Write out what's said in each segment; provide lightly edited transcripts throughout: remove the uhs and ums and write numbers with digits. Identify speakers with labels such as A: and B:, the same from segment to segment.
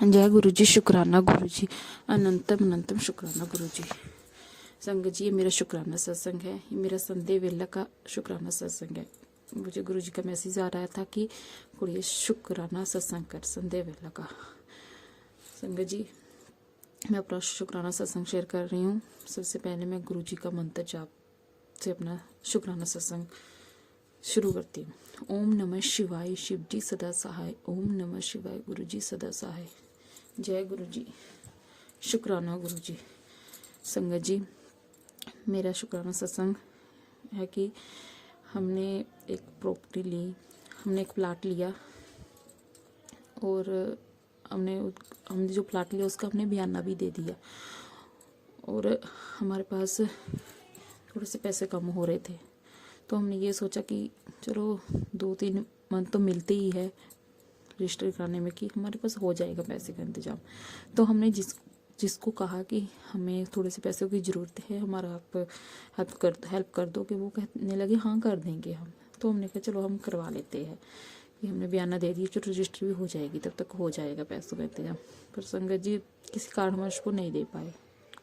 A: जय गुरु जी, शुक्राना गुरु जी, अनंतम अनंतम शुक्राना गुरु जी। संगत जी, ये मेरा शुक्राना सत्संग है, ये मेरा संडे वेला का शुक्राना सत्संग है। मुझे गुरु जी का मैसेज आ रहा था कि कुड़िए शुक्राना सत्संग कर संडे वेला का। संगत जी, मैं अपना शुक्राना सत्संग शेयर कर रही हूँ। सबसे पहले मैं गुरु जी का मंत्र जाप से अपना शुक्राना सत्संग शुरू करती हूँ। ओम नमः शिवाय, शिव जी सदा सहाय। ओम नमः शिवाय, गुरु जी सदा सहाय। जय गुरु जी, शुक्राना गुरु जी। संगत जी, मेरा शुक्राना सत्संग है कि हमने एक प्रॉपर्टी ली, हमने एक प्लाट लिया और हमने जो प्लाट लिया उसका हमने बयाना भी दे दिया और हमारे पास थोड़े से पैसे कम हो रहे थे, तो हमने ये सोचा कि चलो 2-3 मंथ तो मिलते ही है रजिस्टर कराने में कि हमारे पास हो जाएगा पैसे का इंतज़ाम। तो हमने जिसको कहा कि हमें थोड़े से पैसों की ज़रूरत है, हमारा आप हेल्प कर दो, कि वो कहने लगे हाँ कर देंगे हम। तो हमने कहा चलो हम करवा लेते हैं कि हमने बयाना दे दिया, जो रजिस्ट्री भी हो जाएगी तब तक हो जाएगा पैसों का इंतज़ाम। पर संगत जी किसी कारणवश वो नहीं दे पाए,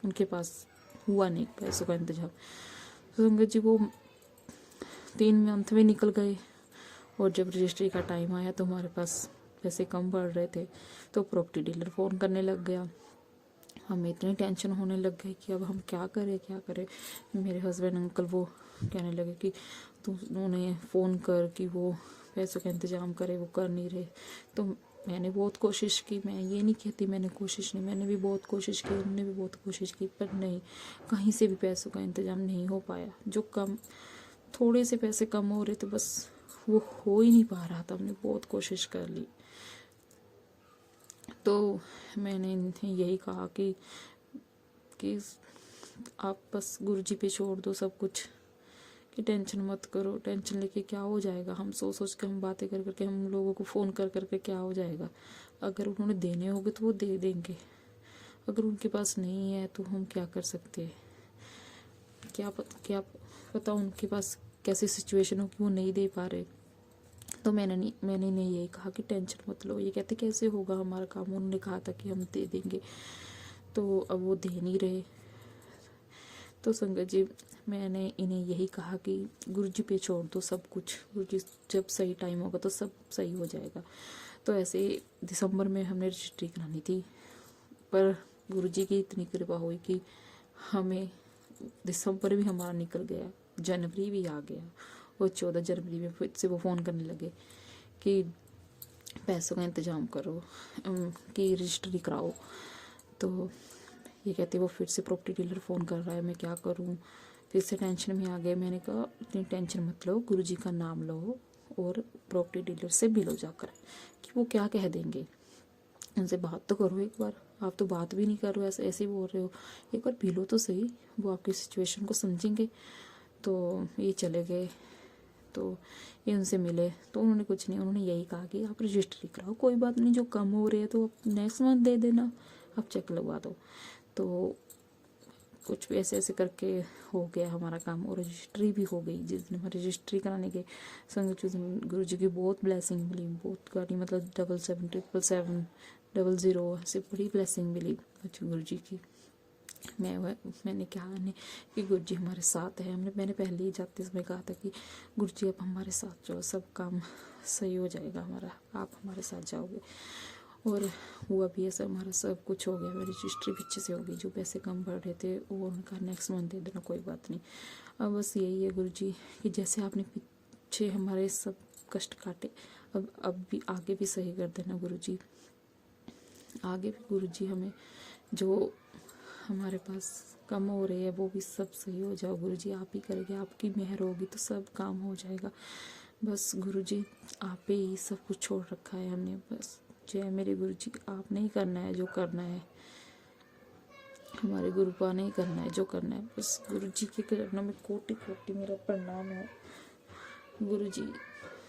A: उनके पास हुआ नहीं पैसों का इंतज़ाम। तो संगत जी वो 3 मंथ में निकल गए और जब रजिस्ट्री का टाइम आया तो हमारे पास पैसे कम पड़ रहे थे। तो प्रॉपर्टी डीलर फ़ोन करने लग गया। हमें इतनी टेंशन होने लग गई कि अब हम क्या करें। मेरे हस्बैंड अंकल वो कहने लगे कि तू उन्हें फ़ोन कर कि वो पैसों का इंतज़ाम करे, वो कर नहीं रहे। तो मैंने बहुत कोशिश की, मैं ये नहीं कहती मैंने कोशिश नहीं, मैंने भी बहुत कोशिश की, उन्होंने भी बहुत कोशिश की, पर नहीं, कहीं से भी पैसों का इंतज़ाम नहीं हो पाया। जो कम थोड़े से पैसे कम हो रहे थे, बस वो हो ही नहीं पा रहा था। हमने बहुत कोशिश कर ली। तो मैंने इन्हें यही कहा कि आप बस गुरु जी पे छोड़ दो सब कुछ, कि टेंशन मत करो, टेंशन लेके क्या हो जाएगा। हम सोच के, हम बातें कर करके, हम लोगों को फ़ोन कर करके क्या हो जाएगा। अगर उन्होंने देने होंगे तो वो दे देंगे, अगर उनके पास नहीं है तो हम क्या कर सकते हैं। क्या पता उनके पास कैसी सिचुएशन हो कि वो नहीं दे पा रहे। तो मैंने इन्हें यही कहा कि टेंशन मत लो। ये कहते कैसे होगा हमारा काम, उन्होंने कहा था कि हम दे देंगे, तो अब वो दे नहीं रहे। तो संगत जी, मैंने इन्हें यही कहा कि गुरु जी पे छोड़ दो सब कुछ, गुरु जी जब सही टाइम होगा तो सब सही हो जाएगा। तो ऐसे दिसंबर में हमने रजिस्ट्री करानी थी, पर गुरु जी की इतनी कृपा हुई कि हमें दिसंबर भी हमारा निकल गया, जनवरी भी आ गया और 14 जनवरी में फिर से वो फ़ोन करने लगे कि पैसों का इंतज़ाम करो, कि रजिस्ट्री कराओ। तो ये कहते वो फिर से प्रॉपर्टी डीलर फ़ोन कर रहा है, मैं क्या करूं। फिर से टेंशन में आ गए। मैंने कहा इतनी टेंशन मत लो, गुरु जी का नाम लो और प्रॉपर्टी डीलर से मिलो जाकर, कि वो क्या कह देंगे। उनसे बात तो करो एक बार, आप तो बात भी नहीं कर रहे हो, ऐसे ही बोल रहे हो। एक बार मिलो तो सही, वो आपकी सिचुएशन को समझेंगे। तो ये चले गए। तो ये उनसे मिले तो उन्होंने कुछ नहीं, उन्होंने यही कहा कि आप रजिस्ट्री कराओ, कोई बात नहीं, जो कम हो रही है तो आप नेक्स्ट मंथ दे देना, आप चेक लगवा दो। तो कुछ भी ऐसे ऐसे करके हो गया हमारा काम और रजिस्ट्री भी हो गई। जिस दिन हम रजिस्ट्री कराने गए, संगत गुरु जी की बहुत ब्लेसिंग मिली, बहुत गाड़ी, मतलब 777700 ऐसे बड़ी ब्लेसिंग मिली गुरु जी की। मैंने कहा नहीं कि गुरु जी हमारे साथ है। मैंने पहले ही जाते समय कहा था कि गुरु जी आप हमारे साथ जाओ, सब काम सही हो जाएगा हमारा, आप हमारे साथ जाओगे। और हुआ भी ऐसा, हमारा सब कुछ हो गया। मेरी रजिस्ट्री भी अच्छे से हो गई। जो पैसे कम पड़ रहे थे वो उनका नेक्स्ट मंथ दे देना, कोई बात नहीं। अब बस यही है गुरु जी कि जैसे आपने पीछे हमारे सब कष्ट काटे, अब भी आगे भी सही कर देना गुरु जी। आगे भी गुरु जी हमें जो हमारे पास कम हो रही है वो भी सब सही हो जाओ गुरु जी, आप ही करेंगे, आपकी मेहर होगी तो सब काम हो जाएगा। बस गुरु जी आप पे ही सब कुछ छोड़ रखा है हमने। बस जय मेरे गुरु जी, आपने ही करना है जो करना है, हमारे गुरु पा नहीं करना है जो करना है। बस गुरु जी के चरणों में कोटि कोटि मेरा प्रणाम है। गुरु जी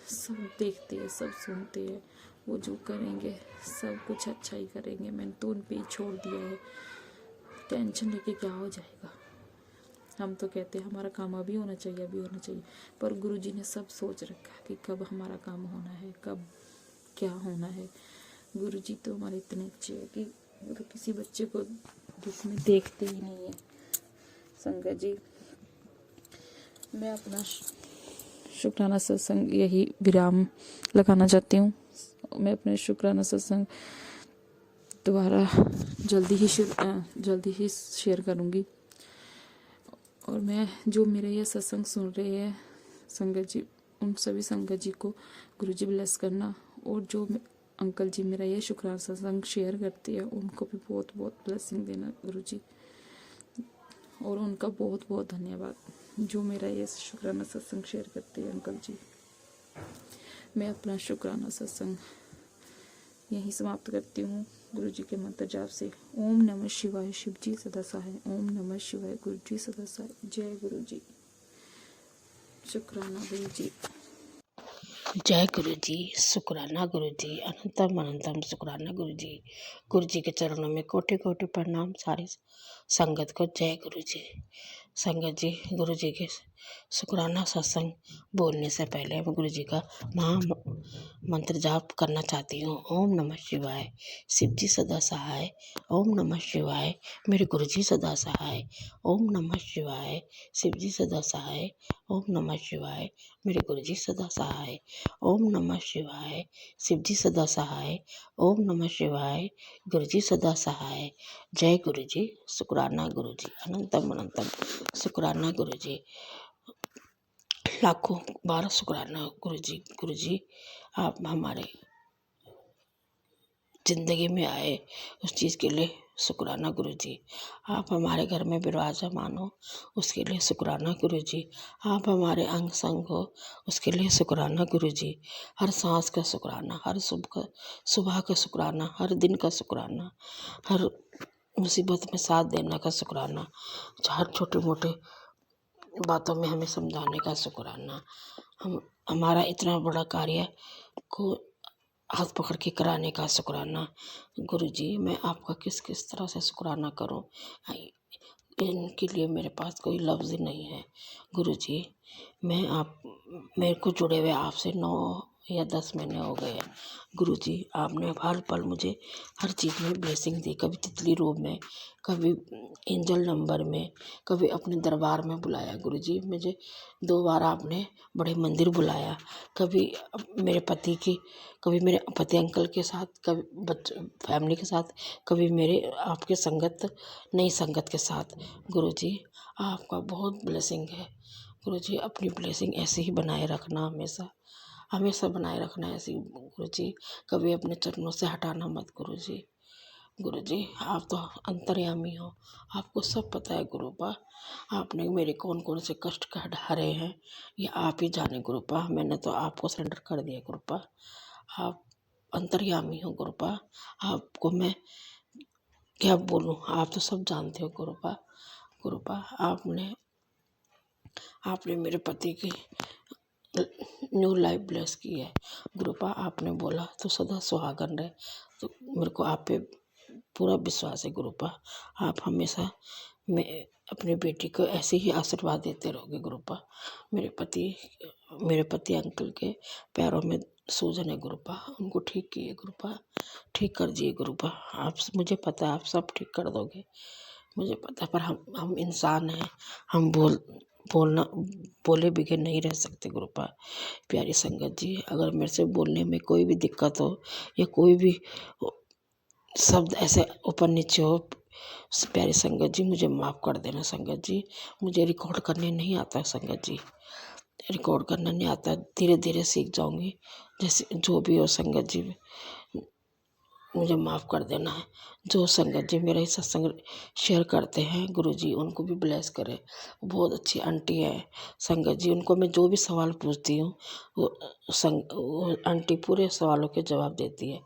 A: सब देखते हैं, सब सुनते हैं, वो जो करेंगे सब कुछ अच्छा ही करेंगे। मैंने तो उन पे ही छोड़ दिया है। टेंशन लेके क्या हो जाएगा। हम तो कहते हैं हमारा काम अभी होना चाहिए, अभी होना चाहिए, पर गुरुजी ने सब सोच रखा है कि कब हमारा काम होना है, कब क्या होना है। गुरुजी तो हमारे इतने अच्छे हैं कि वो तो किसी बच्चे को दुख में देखते ही नहीं है। संगत जी, मैं अपना शुक्राना सत्संग यही विराम लगाना चाहती हूँ। मैं अपने शुक्राना सत्संग दोबारा जल्दी ही शेयर करूँगी। और मैं जो मेरा ये सत्संग सुन रहे हैं संगत जी, उन सभी संगत जी को गुरुजी ब्लेस करना। और जो अंकल जी मेरा ये शुक्राना सत्संग शेयर करते हैं उनको भी बहुत बहुत ब्लेसिंग देना गुरुजी। और उनका बहुत बहुत धन्यवाद जो मेरा ये शुक्राना सत्संग शेयर करते हैं अंकल जी। मैं अपना शुक्राना सत्संग यहीं समाप्त करती हूँ गुरुजी के मंत्र जाप से। ओम नमः शिवाय, शिव जी सदा सहाय। ओम नमः शिवाय, गुरु जी सदा सहाय। जय गुरु जी। शुक्राना गुरु जी।
B: जय गुरु जी। शुक्राना गुरु जी। अनंतम अनंतम शुक्राना गुरु जी। गुरु जी के चरणों में कोटि कोटि प्रणाम सारी संगत को। जय गुरु जी। संगत जी, गुरु जी के शुक्राना सत्संग बोलने से पहले मैं गुरु जी का महा मंत्र जाप करना चाहती हूँ। ओम नमः शिवाय, शिव जी सदा सहाय। ओम नमः शिवाय, मेरे गुरु जी सदा सहाय। ओम नमः शिवाय, शिव जी सदा सहाय। ओम नमः शिवाय, मेरे गुरु जी सदा सहाय। ओम नमः शिवाय, शिव जी सदा सहाय। ओम नमः शिवाय, गुरु जी सदा सहाय। जय गुरु जी। शुक्राना गुरु जी। अनंतम अनंतम शुक्राना गुरु जी। लाखों बार शुक्राना गुरु जी। गुरु जी, आप हमारे जिंदगी में आए उस चीज़ के लिए शुक्राना गुरु जी। आप हमारे घर में विराजमान हो उसके लिए शुक्राना गुरु जी। आप हमारे अंग संग हो उसके लिए शुक्राना गुरु जी। हर सांस का शुक्राना, हर सुबह का शुक्राना, हर दिन का शुक्राना, हर मुसीबत में साथ देने का शुक्राना, हर छोटे मोटे बातों में हमें समझाने का शुक्राना, हमारा इतना बड़ा कार्य को हाथ पकड़ के कराने का शुक्राना गुरु जी। मैं आपका किस किस तरह से शुक्राना करूं, इनके लिए मेरे पास कोई लफ्ज़ नहीं है गुरु जी। मेरे को जुड़े हुए आपसे 9 या 10 महीने हो गए हैं गुरु जी। आपने हर पल मुझे हर चीज़ में ब्लेसिंग दी, कभी तितली रूप में, कभी एंजल नंबर में, कभी अपने दरबार में बुलाया गुरु जी। मुझे 2 बार आपने बड़े मंदिर बुलाया, कभी मेरे पति अंकल के साथ, कभी फैमिली के साथ, कभी मेरे आपके संगत नई संगत के साथ। गुरु जी, आपका बहुत ब्लेसिंग है गुरु जी। अपनी ब्लेसिंग ऐसे ही बनाए रखना, हमेशा हमेशा बनाए रखना ऐसे ही गुरु जी। कभी अपने चरणों से हटाना मत गुरु जी। गुरु जी, आप तो अंतर्यामी हो, आपको सब पता है गुरुपा। आपने मेरे कौन कौन से कष्ट हरे हैं ये आप ही जाने गुरुपा। मैंने तो आपको सरेंडर कर दिया गुरुपा। आप अंतर्यामी हो गुरुपा, आपको मैं क्या बोलूं, आप तो सब जानते हो गुरुपा। गुरुपा, आपने मेरे पति की न्यू लाइफ ब्लेस की है गुरुपा। आपने बोला तो सदा सुहागन रहे, तो मेरे को आप पे पूरा विश्वास है गुरुपा। आप हमेशा मैं अपनी बेटी को ऐसे ही आशीर्वाद देते रहोगे गुरुपा। मेरे पति अंकल के पैरों में सूजन है गुरुपा, उनको ठीक किए गुरुपा, ठीक कर दिए गुरुपा। आप, मुझे पता है आप सब ठीक कर दोगे, मुझे पता है। पर हम इंसान हैं, हम बोले बगैर नहीं रह सकते गुरुपा। प्यारी संगत जी, अगर मेरे से बोलने में कोई भी दिक्कत हो या कोई भी शब्द ऐसे ऊपर नीचे हो, प्यारी संगत जी मुझे माफ़ कर देना संगत जी। मुझे रिकॉर्ड करने नहीं आता संगत जी, रिकॉर्ड करना नहीं आता, धीरे धीरे सीख जाऊंगी। जैसे जो भी हो संगत जी, मुझे माफ़ कर देना है। जो संगत जी मेरा सत्संग शेयर करते हैं गुरु जी, उनको भी ब्लेस करे। बहुत अच्छी आंटी है संगत जी, उनको मैं जो भी सवाल पूछती हूँ वो आंटी पूरे सवालों के जवाब देती है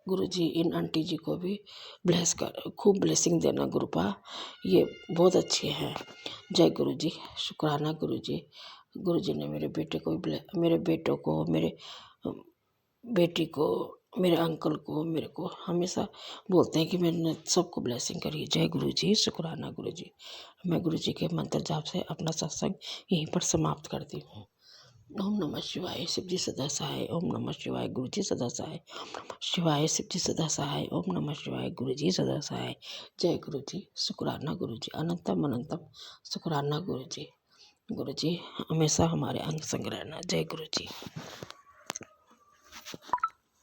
B: गुरु जी। इन आंटी जी को भी ब्लेस कर, खूब ब्लेसिंग देना गुरुपा, ये बहुत अच्छे हैं। जय गुरु जी। शुक्राना गुरु जी। गुरु जी ने मेरे बेटे को मेरे बेटों को, मेरे बेटी को, मेरे अंकल को, मेरे को हमेशा बोलते हैं कि मैंने सबको ब्लेसिंग करी। जय गुरु जी। शुक्राना गुरु जी। मैं गुरु जी के मंत्र जाप से अपना सत्संग यहीं पर समाप्त करती हूँ। ओम नमः शिवाय, शिव जी सदा सहाय। ओम नमः शिवाय, गुरु जी सदा सहाय। ओम नमः शिवाय, शिव जी सदा सहाय। ओम नमः शिवाय, गुरु जी सदा सहाय। जय गुरु जी, शुक्राना गुरु जी, अनंतम अनंतम शुक्राना गुरु जी। गुरु जी हमेशा हमारे अंग संग रहना। जय गुरु जी।